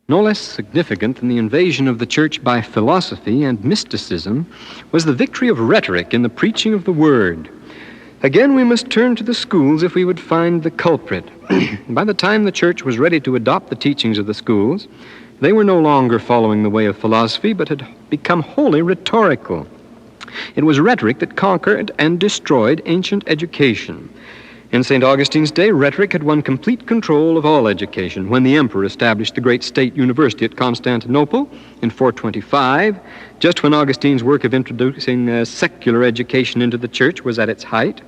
No less significant than the invasion of the church by philosophy and mysticism was the victory of rhetoric in the preaching of the word. Again, we must turn to the schools if we would find the culprit. By the time the church was ready to adopt the teachings of the schools, they were no longer following the way of philosophy, but had become wholly rhetorical. It was rhetoric that conquered and destroyed ancient education. In St. Augustine's day, rhetoric had won complete control of all education. When the emperor established the great state university at Constantinople in 425, just when Augustine's work of introducing secular education into the church was at its height,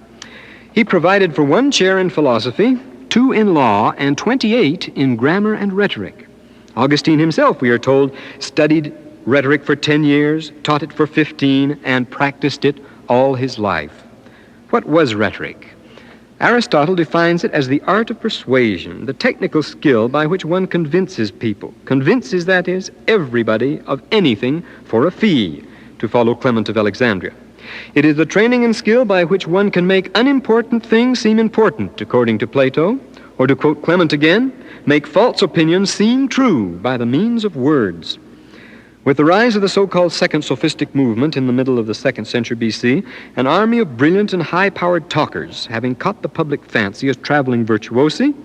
he provided for 1 chair in philosophy, 2 in law, and 28 in grammar and rhetoric. Augustine himself, we are told, studied rhetoric for 10 years, taught it for 15, and practiced it all his life. What was rhetoric? Aristotle defines it as the art of persuasion, the technical skill by which one convinces people. Convinces, that is, everybody of anything for a fee, to follow Clement of Alexandria. It is the training and skill by which one can make unimportant things seem important, according to Plato, or to quote Clement again, make false opinions seem true by the means of words. With the rise of the so-called Second Sophistic Movement in the middle of the 2nd century B.C., an army of brilliant and high-powered talkers, having caught the public fancy as traveling virtuosi,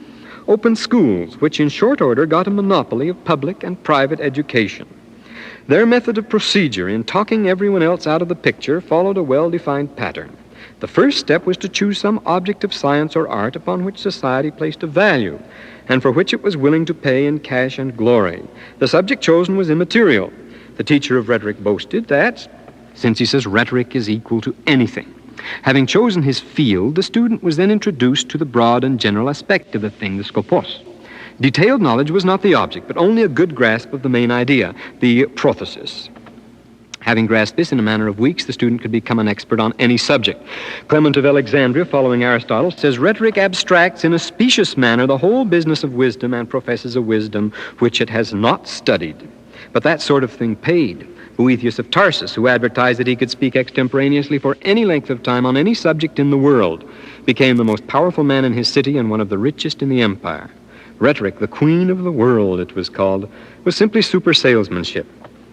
opened schools which in short order got a monopoly of public and private education. Their method of procedure in talking everyone else out of the picture followed a well-defined pattern. The first step was to choose some object of science or art upon which society placed a value, and for which it was willing to pay in cash and glory. The subject chosen was immaterial. The teacher of rhetoric boasted that, since he says rhetoric is equal to anything, having chosen his field, the student was then introduced to the broad and general aspect of the thing, the skopos. Detailed knowledge was not the object, but only a good grasp of the main idea, the prothesis. Having grasped this in a matter of weeks, the student could become an expert on any subject. Clement of Alexandria, following Aristotle, says rhetoric abstracts in a specious manner the whole business of wisdom and professes a wisdom which it has not studied. But that sort of thing paid. Boethius of Tarsus, who advertised that he could speak extemporaneously for any length of time on any subject in the world, became the most powerful man in his city and one of the richest in the empire. Rhetoric, the queen of the world, it was called, was simply super salesmanship.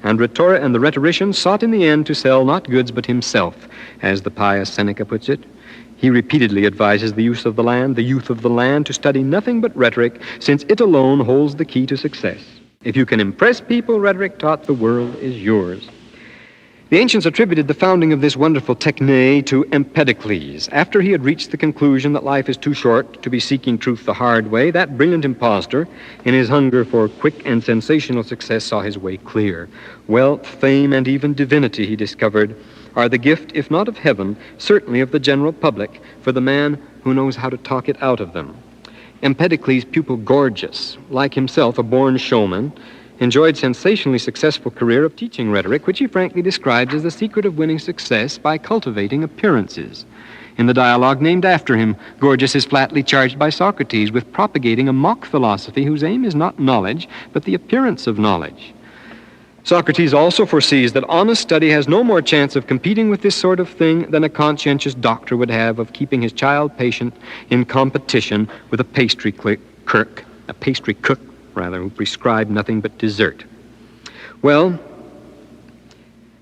And the rhetorician sought in the end to sell not goods but himself, as the pious Seneca puts it. He repeatedly advises the youth of the land, to study nothing but rhetoric, since it alone holds the key to success. If you can impress people, rhetoric taught, the world is yours. The ancients attributed the founding of this wonderful techne to Empedocles. After he had reached the conclusion that life is too short to be seeking truth the hard way, that brilliant impostor, in his hunger for quick and sensational success, saw his way clear. Wealth, fame, and even divinity, he discovered, are the gift, if not of heaven, certainly of the general public, for the man who knows how to talk it out of them. Empedocles' pupil Gorgias, like himself a born showman, enjoyed sensationally successful career of teaching rhetoric, which he frankly describes as the secret of winning success by cultivating appearances. In the dialogue named after him, Gorgias is flatly charged by Socrates with propagating a mock philosophy whose aim is not knowledge, but the appearance of knowledge. Socrates also foresees that honest study has no more chance of competing with this sort of thing than a conscientious doctor would have of keeping his child patient in competition with a pastry cook, who prescribed nothing but dessert. Well,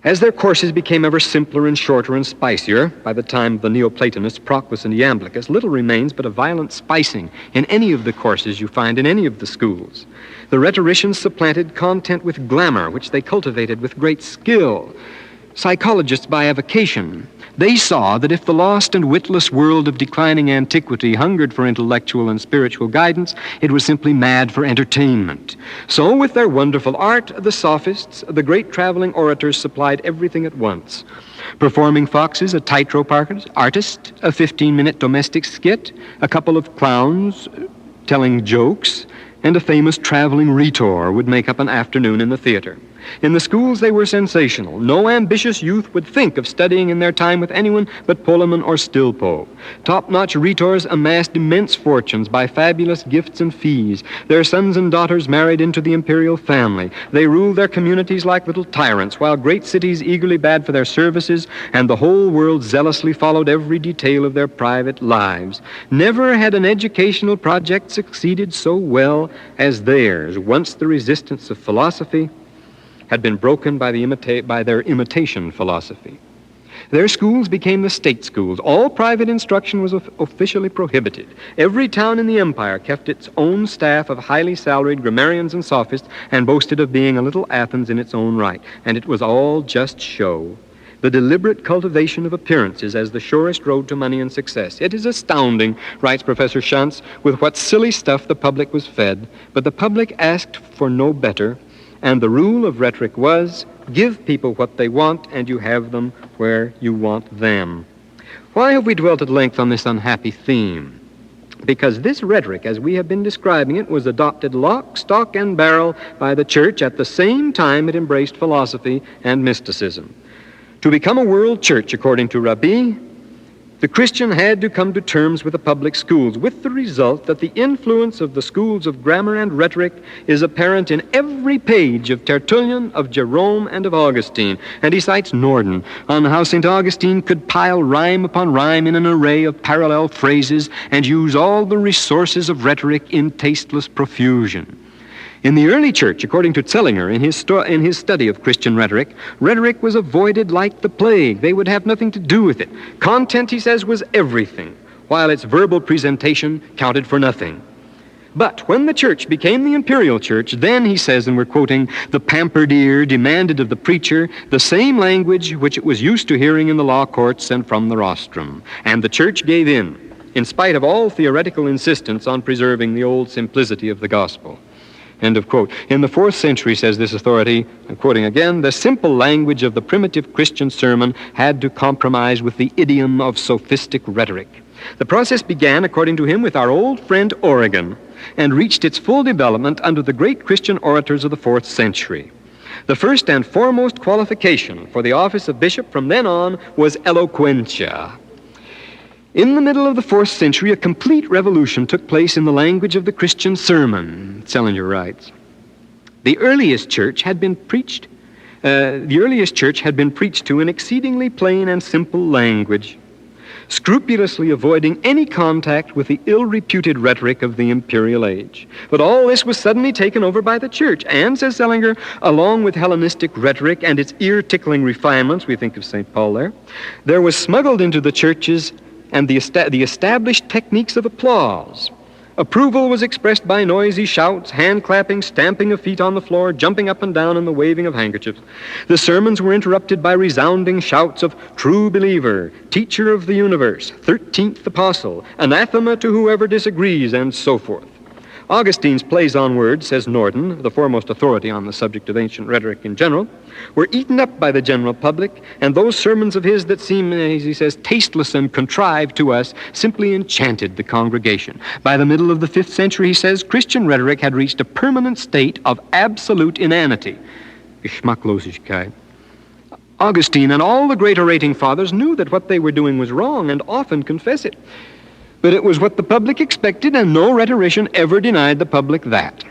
as their courses became ever simpler and shorter and spicier, by the time of the Neoplatonists Proclus and Iamblichus, little remains but a violent spicing in any of the courses you find in any of the schools. The rhetoricians supplanted content with glamour, which they cultivated with great skill. Psychologists by avocation, they saw that if the lost and witless world of declining antiquity hungered for intellectual and spiritual guidance, it was simply mad for entertainment. So with their wonderful art, the sophists, the great traveling orators, supplied everything at once. Performing foxes, a tightrope artist, a 15-minute domestic skit, a couple of clowns telling jokes, and a famous traveling rhetor would make up an afternoon in the theater. In the schools, they were sensational. No ambitious youth would think of studying in their time with anyone but Poleman or Stilpo. Top-notch rhetors amassed immense fortunes by fabulous gifts and fees. Their sons and daughters married into the imperial family. They ruled their communities like little tyrants, while great cities eagerly bade for their services, and the whole world zealously followed every detail of their private lives. Never had an educational project succeeded so well as theirs, once the resistance of philosophy had been broken by their imitation philosophy. Their schools became the state schools. All private instruction was officially prohibited. Every town in the empire kept its own staff of highly salaried grammarians and sophists and boasted of being a little Athens in its own right. And it was all just show. The deliberate cultivation of appearances as the surest road to money and success. It is astounding, writes Professor Schantz, with what silly stuff the public was fed. But the public asked for no better. And the rule of rhetoric was, give people what they want, and you have them where you want them. Why have we dwelt at length on this unhappy theme? Because this rhetoric, as we have been describing it, was adopted lock, stock, and barrel by the church at the same time it embraced philosophy and mysticism. To become a world church, according to Rabbi, the Christian had to come to terms with the public schools, with the result that the influence of the schools of grammar and rhetoric is apparent in every page of Tertullian, of Jerome, and of Augustine. And he cites Norden on how St. Augustine could pile rhyme upon rhyme in an array of parallel phrases and use all the resources of rhetoric in tasteless profusion. In the early church, according to Zellinger, in his study of Christian rhetoric, rhetoric was avoided like the plague. They would have nothing to do with it. Content, he says, was everything, while its verbal presentation counted for nothing. But when the church became the imperial church, then, he says, and we're quoting, the pampered ear demanded of the preacher the same language which it was used to hearing in the law courts and from the rostrum. And the church gave in spite of all theoretical insistence on preserving the old simplicity of the gospel. End of quote. In the 4th century, says this authority, I'm quoting again, the simple language of the primitive Christian sermon had to compromise with the idiom of sophistic rhetoric. The process began, according to him, with our old friend Origen, and reached its full development under the great Christian orators of the 4th century. The first and foremost qualification for the office of bishop from then on was eloquentia. In the middle of the 4th century, a complete revolution took place in the language of the Christian sermon, Zellinger writes. The earliest church had been preached to in exceedingly plain and simple language, scrupulously avoiding any contact with the ill-reputed rhetoric of the imperial age. But all this was suddenly taken over by the church, and, says Zellinger, along with Hellenistic rhetoric and its ear-tickling refinements, we think of St. Paul there was smuggled into the churches and the established techniques of applause. Approval was expressed by noisy shouts, hand-clapping, stamping of feet on the floor, jumping up and down, and the waving of handkerchiefs. The sermons were interrupted by resounding shouts of true believer, teacher of the universe, 13th apostle, anathema to whoever disagrees, and so forth. Augustine's plays on words, says Norden, the foremost authority on the subject of ancient rhetoric in general, were eaten up by the general public, and those sermons of his that seem, as he says, tasteless and contrived to us, simply enchanted the congregation. By the middle of the 5th century, he says, Christian rhetoric had reached a permanent state of absolute inanity. Geschmacklosigkeit. Augustine and all the great orating fathers knew that what they were doing was wrong, and often confess it. But it was what the public expected, and no rhetorician ever denied the public that.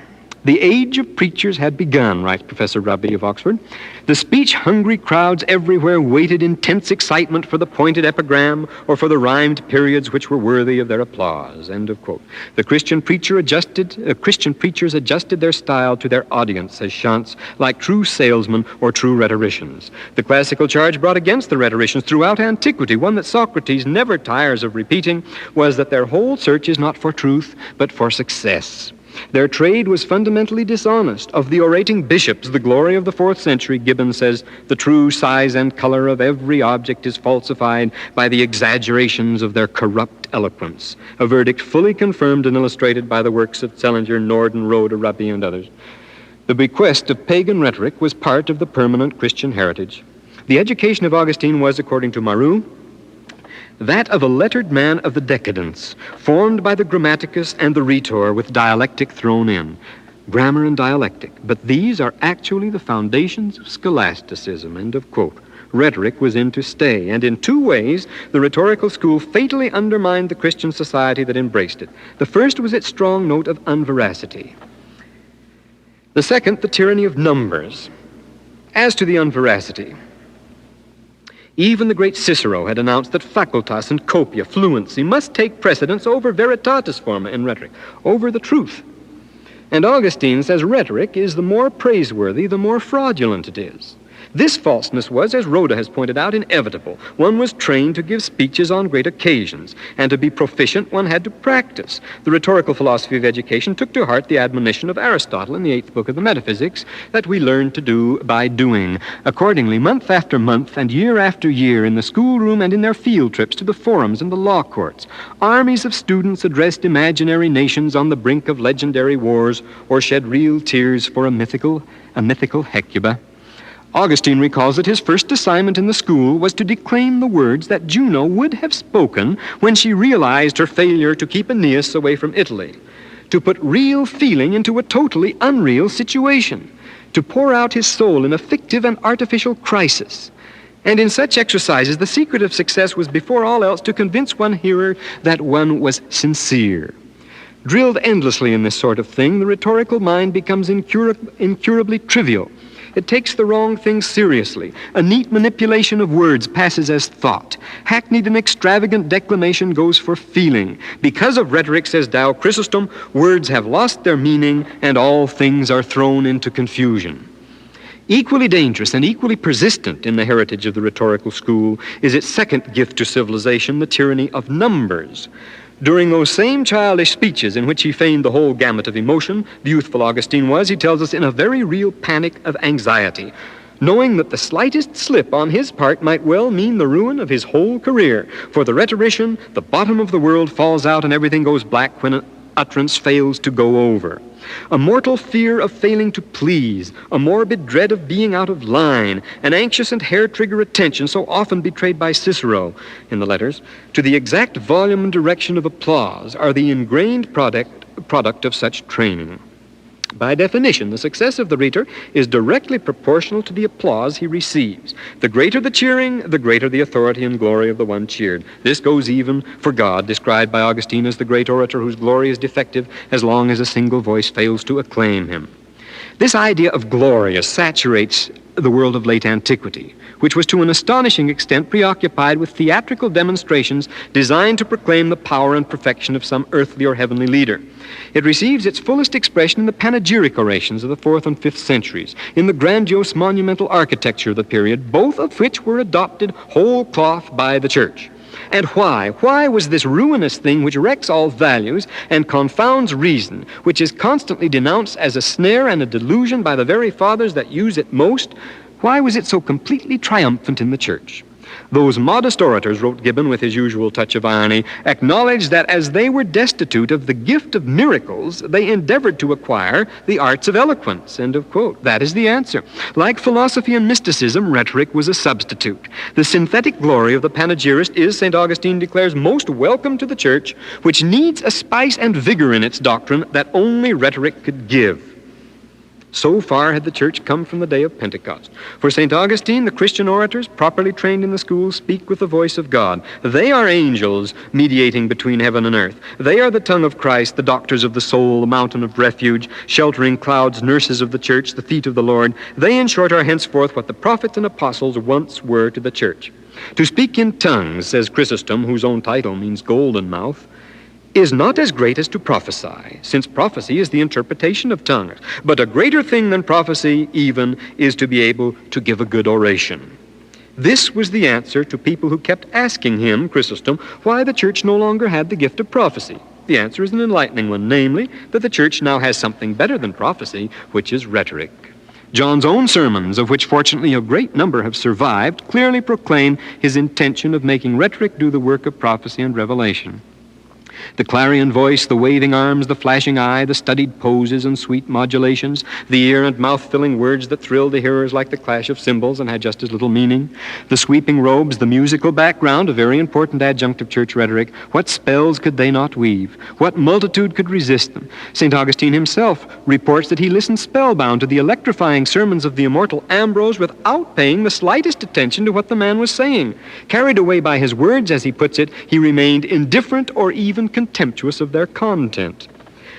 The age of preachers had begun, writes Professor Rabi of Oxford. The speech-hungry crowds everywhere waited in tense excitement for the pointed epigram or for the rhymed periods which were worthy of their applause. End of quote. Christian preachers adjusted their style to their audience, says Schantz, like true salesmen or true rhetoricians. The classical charge brought against the rhetoricians throughout antiquity, one that Socrates never tires of repeating, was that their whole search is not for truth, but for success. Their trade was fundamentally dishonest. Of the orating bishops, the glory of the 4th century, Gibbon says, the true size and color of every object is falsified by the exaggerations of their corrupt eloquence. A verdict fully confirmed and illustrated by the works of Zellinger, Norden, Rode, Rabi, and others. The bequest of pagan rhetoric was part of the permanent Christian heritage. The education of Augustine was, according to Marou, that of a lettered man of the decadence, formed by the grammaticus and the rhetor with dialectic thrown in. grammar and dialectic. But these are actually the foundations of scholasticism, end of quote. Rhetoric was in to stay, and in two ways the rhetorical school fatally undermined the Christian society that embraced it. The first was its strong note of unveracity. The second, the tyranny of numbers. As to the unveracity, even the great Cicero had announced that facultas and copia, fluency, must take precedence over veritatis forma in rhetoric, over the truth. And Augustine says rhetoric is the more praiseworthy, the more fraudulent it is. This falseness was, as Rhoda has pointed out, inevitable. One was trained to give speeches on great occasions, and to be proficient one had to practice. The rhetorical philosophy of education took to heart the admonition of Aristotle in the 8th book of the Metaphysics that we learn to do by doing. Accordingly, month after month and year after year, in the schoolroom and in their field trips to the forums and the law courts, armies of students addressed imaginary nations on the brink of legendary wars or shed real tears for a mythical Hecuba. Augustine recalls that his first assignment in the school was to declaim the words that Juno would have spoken when she realized her failure to keep Aeneas away from Italy, to put real feeling into a totally unreal situation, to pour out his soul in a fictive and artificial crisis. And in such exercises, the secret of success was before all else to convince one hearer that one was sincere. Drilled endlessly in this sort of thing, the rhetorical mind becomes incurably trivial. It takes the wrong thing seriously. A neat manipulation of words passes as thought. Hackneyed and extravagant declamation goes for feeling. Because of rhetoric, says Tao Chrysostom, words have lost their meaning and all things are thrown into confusion. Equally dangerous and equally persistent in the heritage of the rhetorical school is its second gift to civilization, the tyranny of numbers. During those same childish speeches in which he feigned the whole gamut of emotion, the youthful Augustine was, he tells us, in a very real panic of anxiety, knowing that the slightest slip on his part might well mean the ruin of his whole career. For the rhetorician, the bottom of the world falls out and everything goes black when an utterance fails to go over. A mortal fear of failing to please, a morbid dread of being out of line, an anxious and hair-trigger attention so often betrayed by Cicero in the letters, to the exact volume and direction of applause are the ingrained product of such training. By definition, the success of the rhetor is directly proportional to the applause he receives. The greater the cheering, the greater the authority and glory of the one cheered. This goes even for God, described by Augustine as the great orator whose glory is defective as long as a single voice fails to acclaim him. This idea of glory saturates the world of late antiquity, which was to an astonishing extent preoccupied with theatrical demonstrations designed to proclaim the power and perfection of some earthly or heavenly leader. It receives its fullest expression in the panegyric orations of the 4th and 5th centuries, in the grandiose monumental architecture of the period, both of which were adopted whole cloth by the Church. And why? Why was this ruinous thing which wrecks all values and confounds reason, which is constantly denounced as a snare and a delusion by the very fathers that use it most, why was it so completely triumphant in the Church? Those modest orators, wrote Gibbon with his usual touch of irony, acknowledged that as they were destitute of the gift of miracles, they endeavored to acquire the arts of eloquence. End of quote. That is the answer. Like philosophy and mysticism, rhetoric was a substitute. The synthetic glory of the panegyrist is, St. Augustine declares, most welcome to the Church, which needs a spice and vigor in its doctrine that only rhetoric could give. So far had the Church come from the day of Pentecost. For St. Augustine, the Christian orators, properly trained in the schools, speak with the voice of God. They are angels mediating between heaven and earth. They are the tongue of Christ, the doctors of the soul, the mountain of refuge, sheltering clouds, nurses of the Church, the feet of the Lord. They, in short, are henceforth what the prophets and apostles once were to the Church. To speak in tongues, says Chrysostom, whose own title means golden mouth, is not as great as to prophesy, since prophecy is the interpretation of tongues. But a greater thing than prophecy, even, is to be able to give a good oration. This was the answer to people who kept asking him, Chrysostom, why the Church no longer had the gift of prophecy. The answer is an enlightening one, namely, that the Church now has something better than prophecy, which is rhetoric. John's own sermons, of which fortunately a great number have survived, clearly proclaim his intention of making rhetoric do the work of prophecy and revelation. The clarion voice, the waving arms, the flashing eye, the studied poses and sweet modulations, the ear and mouth-filling words that thrilled the hearers like the clash of cymbals and had just as little meaning, the sweeping robes, the musical background, a very important adjunct of church rhetoric. What spells could they not weave? What multitude could resist them? St. Augustine himself reports that he listened spellbound to the electrifying sermons of the immortal Ambrose without paying the slightest attention to what the man was saying. Carried away by his words, as he puts it, he remained indifferent or even contemptuous of their content.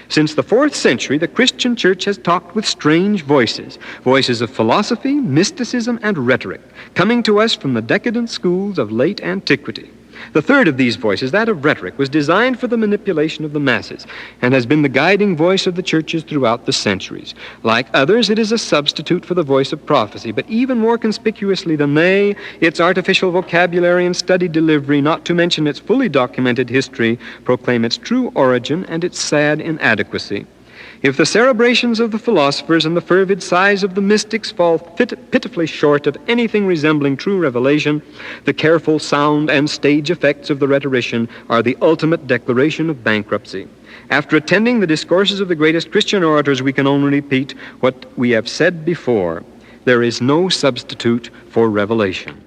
Since the 4th century, the Christian church has talked with strange voices, voices of philosophy, mysticism, and rhetoric, coming to us from the decadent schools of late antiquity. The third of these voices, that of rhetoric, was designed for the manipulation of the masses and has been the guiding voice of the churches throughout the centuries. Like others, it is a substitute for the voice of prophecy, but even more conspicuously than they, its artificial vocabulary and studied delivery, not to mention its fully documented history, proclaim its true origin and its sad inadequacy. If the cerebrations of the philosophers and the fervid sighs of the mystics fall pitifully short of anything resembling true revelation, the careful sound and stage effects of the rhetorician are the ultimate declaration of bankruptcy. After attending the discourses of the greatest Christian orators, we can only repeat what we have said before. There is no substitute for revelation.